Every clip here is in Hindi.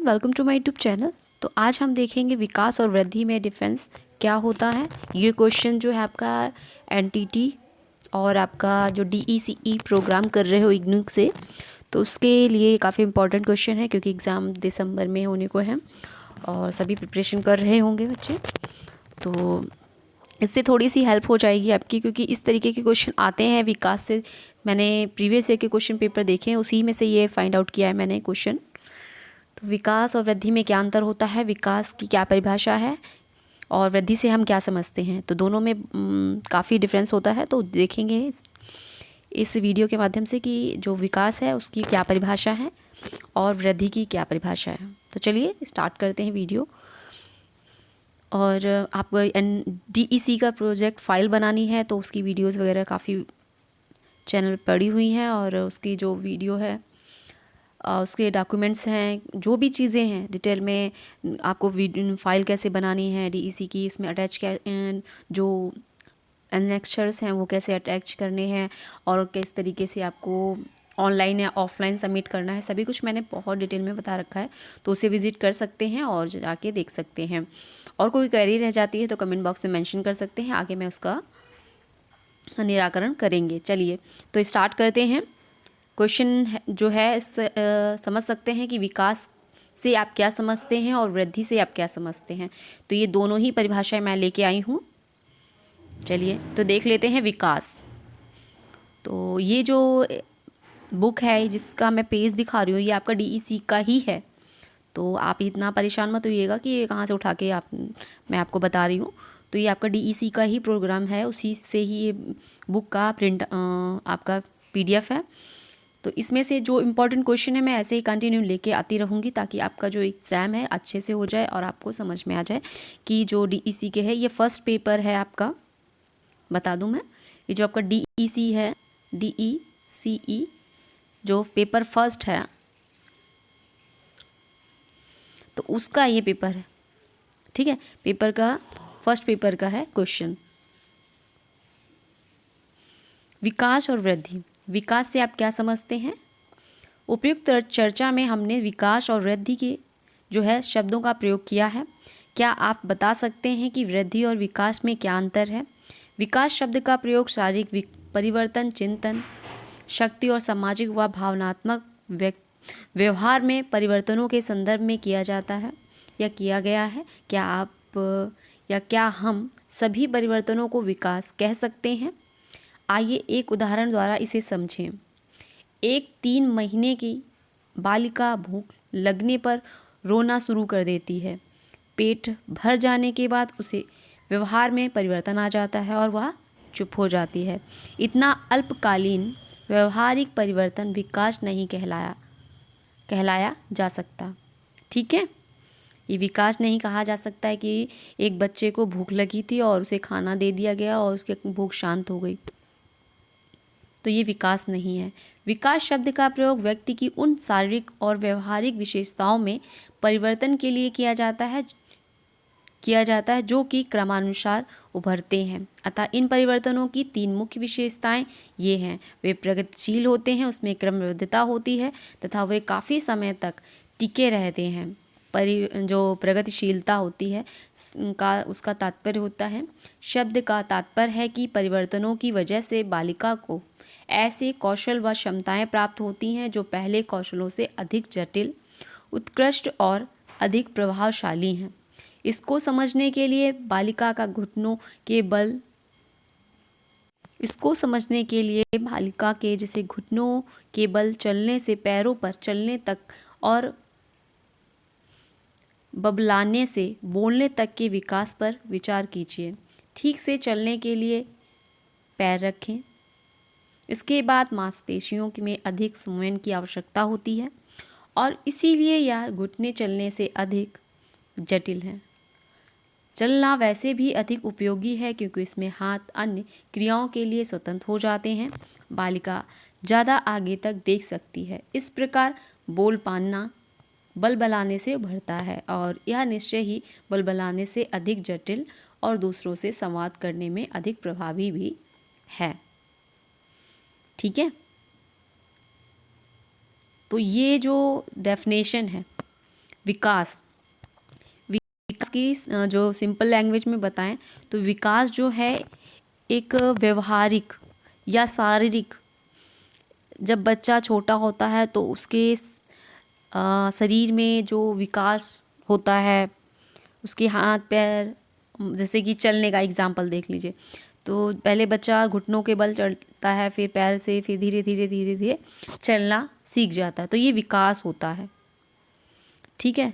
Welcome to my YouTube channel. तो आज हम देखेंगे विकास और वृद्धि में डिफरेंस क्या होता है। ये क्वेश्चन जो है आपका एनटीटी और आपका जो डीईसीई प्रोग्राम कर रहे हो इग्नू से, तो उसके लिए काफ़ी इंपॉर्टेंट क्वेश्चन है क्योंकि एग्ज़ाम दिसंबर में होने को है और सभी प्रिपरेशन कर रहे होंगे बच्चे। तो इससे थोड़ी सी हेल्प हो जाएगी आपकी, क्योंकि इस तरीके के क्वेश्चन आते हैं विकास से। मैंने प्रीवियस ईयर के क्वेश्चन पेपर देखे हैं, उसी में से ये फाइंड आउट किया है मैंने क्वेश्चन। तो विकास और वृद्धि में क्या अंतर होता है, विकास की क्या परिभाषा है और वृद्धि से हम क्या समझते हैं, तो दोनों में काफ़ी डिफरेंस होता है। तो देखेंगे इस वीडियो के माध्यम से कि जो विकास है उसकी क्या परिभाषा है और वृद्धि की क्या परिभाषा है। तो चलिए स्टार्ट करते हैं वीडियो। और आपको डीईसी का प्रोजेक्ट फाइल बनानी है तो उसकी वीडियोस वगैरह काफ़ी चैनल पड़ी हुई हैं, और उसकी जो वीडियो है उसके डॉक्यूमेंट्स हैं, जो भी चीज़ें हैं डिटेल में आपको फाइल कैसे बनानी है डीईसी की, इसमें अटैच क्या जो एनेक्चर्स हैं वो कैसे अटैच करने हैं और किस तरीके से आपको ऑनलाइन या ऑफलाइन सबमिट करना है, सभी कुछ मैंने बहुत डिटेल में बता रखा है। तो उसे विज़िट कर सकते हैं और जाके देख सकते हैं। और कोई क्वेरी रह जाती है तो कमेंट बॉक्स में मेंशन कर सकते हैं, आगे मैं उसका निराकरण करेंगे। चलिए तो स्टार्ट करते हैं। क्वेश्चन जो है समझ सकते हैं कि विकास से आप क्या समझते हैं और वृद्धि से आप क्या समझते हैं। तो ये दोनों ही परिभाषाएं मैं लेके आई हूँ। चलिए तो देख लेते हैं विकास। तो ये जो बुक है जिसका मैं पेज दिखा रही हूँ ये आपका डीईसी का ही है, तो आप इतना परेशान मत होइएगा कि ये कहाँ से उठा के मैं आपको बता रही हूँ। तो ये आपका डीईसी का ही प्रोग्राम है, उसी से ही ये बुक का प्रिंट आपका पीडीएफ है। तो इसमें से जो इम्पोर्टेंट क्वेश्चन है मैं ऐसे ही कंटिन्यू लेके आती रहूँगी ताकि आपका जो एग्ज़ाम है अच्छे से हो जाए और आपको समझ में आ जाए कि जो डीईसी के है ये फर्स्ट पेपर है आपका। बता दूं मैं, ये जो आपका डीईसी है, डीईसीई जो पेपर फर्स्ट है तो उसका ये पेपर है। ठीक है, पेपर का फर्स्ट पेपर का है क्वेश्चन। विकास और वृद्धि। विकास से आप क्या समझते हैं। उपयुक्त चर्चा में हमने विकास और वृद्धि के जो है शब्दों का प्रयोग किया है। क्या आप बता सकते हैं कि वृद्धि और विकास में क्या अंतर है। विकास शब्द का प्रयोग शारीरिक परिवर्तन, चिंतन शक्ति और सामाजिक व भावनात्मक व्यवहार में परिवर्तनों के संदर्भ में किया जाता है या किया गया है। क्या हम सभी परिवर्तनों को विकास कह सकते हैं। आइए एक उदाहरण द्वारा इसे समझें। एक 3 महीने की बालिका भूख लगने पर रोना शुरू कर देती है। पेट भर जाने के बाद उसे व्यवहार में परिवर्तन आ जाता है और वह चुप हो जाती है। इतना अल्पकालीन व्यवहारिक परिवर्तन विकास नहीं कहलाया जा सकता। ठीक है, ये विकास नहीं कहा जा सकता है कि एक बच्चे को भूख लगी थी और उसे खाना दे दिया गया और उसकी भूख शांत हो गई, तो ये विकास नहीं है। विकास शब्द का प्रयोग व्यक्ति की उन शारीरिक और व्यवहारिक विशेषताओं में परिवर्तन के लिए किया जाता है जो कि क्रमानुसार उभरते हैं। अतः इन परिवर्तनों की 3 मुख्य विशेषताएं ये हैं। वे प्रगतिशील होते हैं, उसमें क्रमबद्धता होती है तथा वे काफ़ी समय तक टिके रहते हैं। जो प्रगतिशीलता होती है उसका तात्पर्य होता है, शब्द का तात्पर्य है कि परिवर्तनों की वजह से बालिका को ऐसे कौशल व क्षमताएं प्राप्त होती हैं जो पहले कौशलों से अधिक जटिल, उत्कृष्ट और अधिक प्रभावशाली हैं। इसको समझने के लिए बालिका के जैसे घुटनों के बल चलने से पैरों पर चलने तक और बबलाने से बोलने तक के विकास पर विचार कीजिए। ठीक से चलने के लिए पैर रखें। इसके बाद मांसपेशियों में अधिक संवेदन की आवश्यकता होती है और इसीलिए यह घुटने चलने से अधिक जटिल है। चलना वैसे भी अधिक उपयोगी है क्योंकि इसमें हाथ अन्य क्रियाओं के लिए स्वतंत्र हो जाते हैं। बालिका ज़्यादा आगे तक देख सकती है। इस प्रकार बोल पाना बलबलाने से उभरता है और यह निश्चय ही बलबलाने से अधिक जटिल और दूसरों से संवाद करने में अधिक प्रभावी भी है। ठीक है, तो ये जो डेफिनेशन है विकास, विकास की जो सिंपल लैंग्वेज में बताएं तो विकास जो है एक व्यवहारिक या शारीरिक, जब बच्चा छोटा होता है तो उसके शरीर में जो विकास होता है, उसके हाथ पैर, जैसे कि चलने का एग्जाम्पल देख लीजिए, तो पहले बच्चा घुटनों के बल चलता है, फिर पैर से, फिर धीरे धीरे धीरे धीरे चलना सीख जाता है, तो ये विकास होता है। ठीक है,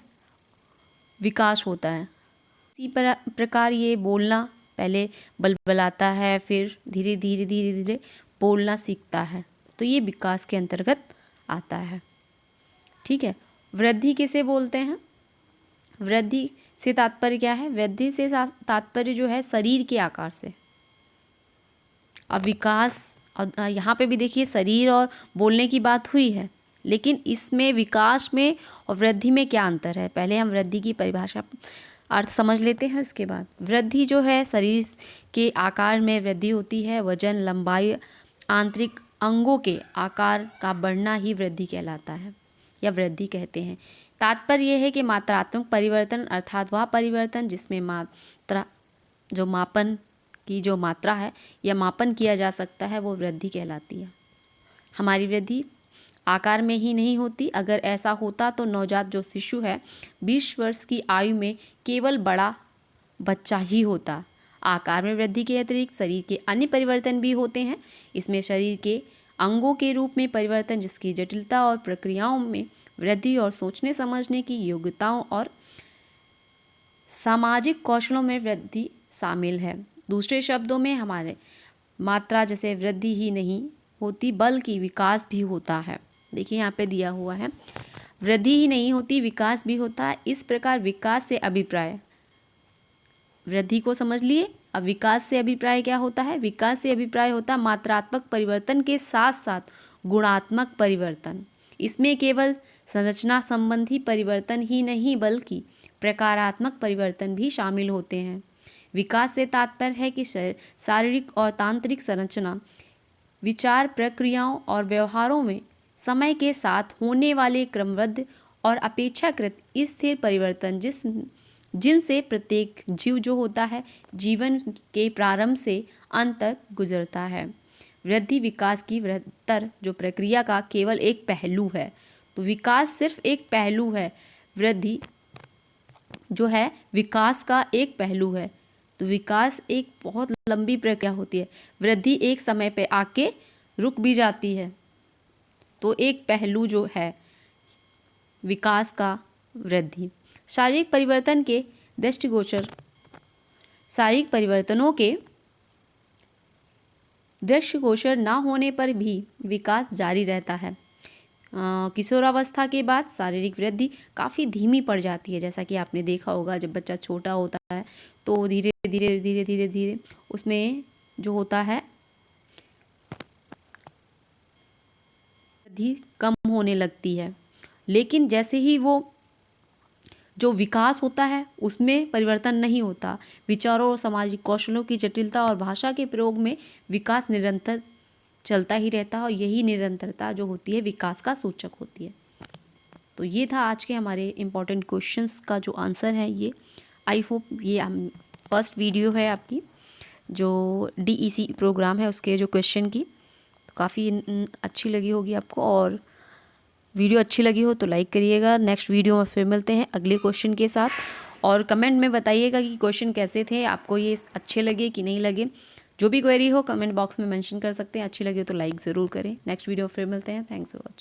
विकास होता है। इसी प्रकार ये बोलना, पहले बलबलाता है, फिर धीरे धीरे धीरे धीरे बोलना सीखता है, तो ये विकास के अंतर्गत आता है। ठीक है, वृद्धि किसे बोलते हैं? वृद्धि से तात्पर्य क्या है? वृद्धि से तात्पर्य जो है शरीर के आकार से। अब विकास, यहाँ पे भी देखिए शरीर और बोलने की बात हुई है, लेकिन इसमें विकास में और वृद्धि में क्या अंतर है? पहले हम वृद्धि की परिभाषा अर्थ समझ लेते हैं, उसके बाद वृद्धि जो है शरीर के आकार में वृद्धि होती है। वजन, लंबाई, आंतरिक अंगों के आकार का बढ़ना ही वृद्धि कहलाता है या वृद्धि कहते हैं। तात्पर्य यह है कि मात्रात्मक परिवर्तन अर्थात वह परिवर्तन जिसमें मात्रा, जो मापन की जो मात्रा है या मापन किया जा सकता है, वो वृद्धि कहलाती है। हमारी वृद्धि आकार में ही नहीं होती। अगर ऐसा होता तो नवजात जो शिशु है 20 वर्ष की आयु में केवल बड़ा बच्चा ही होता। आकार में वृद्धि के अतिरिक्त शरीर के अन्य परिवर्तन भी होते हैं। इसमें शरीर के अंगों के रूप में परिवर्तन, जिसकी जटिलता और प्रक्रियाओं में वृद्धि, और सोचने समझने की योग्यताओं और सामाजिक कौशलों में वृद्धि शामिल है। दूसरे शब्दों में हमारे मात्रा जैसे वृद्धि ही नहीं होती बल्कि विकास भी होता है। देखिए यहाँ पे दिया हुआ है, वृद्धि ही नहीं होती विकास भी होता है। इस प्रकार विकास से अभिप्राय, वृद्धि को समझ लिए, अब विकास से अभिप्राय क्या होता है? विकास से अभिप्राय होता है मात्रात्मक परिवर्तन के साथ साथ गुणात्मक परिवर्तन। इसमें केवल संरचना संबंधी परिवर्तन ही नहीं बल्कि प्रकारात्मक परिवर्तन भी शामिल होते हैं। विकास से तात्पर्य है कि शारीरिक और तांत्रिक संरचना, विचार प्रक्रियाओं और व्यवहारों में समय के साथ होने वाले क्रमबद्ध और अपेक्षाकृत स्थिर परिवर्तन जिनसे प्रत्येक जीव जो होता है जीवन के प्रारंभ से अंत तक गुजरता है। वृद्धि विकास की वृहत्तर जो प्रक्रिया का केवल एक पहलू है। तो विकास सिर्फ एक पहलू है, वृद्धि जो है विकास का एक पहलू है। तो विकास एक बहुत लंबी प्रक्रिया होती है, वृद्धि एक समय पे आके रुक भी जाती है। तो एक पहलू जो है विकास का वृद्धि। शारीरिक परिवर्तन के दृष्टिगोचर, शारीरिक परिवर्तनों के दृष्टिगोचर न होने पर भी विकास जारी रहता है। किशोरावस्था के बाद शारीरिक वृद्धि काफ़ी धीमी पड़ जाती है। जैसा कि आपने देखा होगा, जब बच्चा छोटा होता है तो धीरे धीरे धीरे धीरे धीरे उसमें जो होता है वृद्धि कम होने लगती है। लेकिन जैसे ही वो जो विकास होता है उसमें परिवर्तन नहीं होता। विचारों और सामाजिक कौशलों की जटिलता और भाषा के प्रयोग में विकास निरंतर चलता ही रहता है, और यही निरंतरता जो होती है विकास का सूचक होती है। तो ये था आज के हमारे इम्पोर्टेंट क्वेश्चंस का जो आंसर है ये। आई होप ये फर्स्ट वीडियो है आपकी जो DEC प्रोग्राम है उसके जो क्वेश्चन की, तो काफ़ी अच्छी लगी होगी आपको। और वीडियो अच्छी लगी हो तो लाइक करिएगा। नेक्स्ट वीडियो में फिर मिलते हैं अगले क्वेश्चन के साथ, और कमेंट में बताइएगा कि क्वेश्चन कैसे थे, आपको ये अच्छे लगे कि नहीं लगे। जो भी क्वेरी हो कमेंट बॉक्स में मेंशन कर सकते हैं। अच्छी लगी हो तो लाइक ज़रूर करें। नेक्स्ट वीडियो फिर मिलते हैं। Thanks for watching.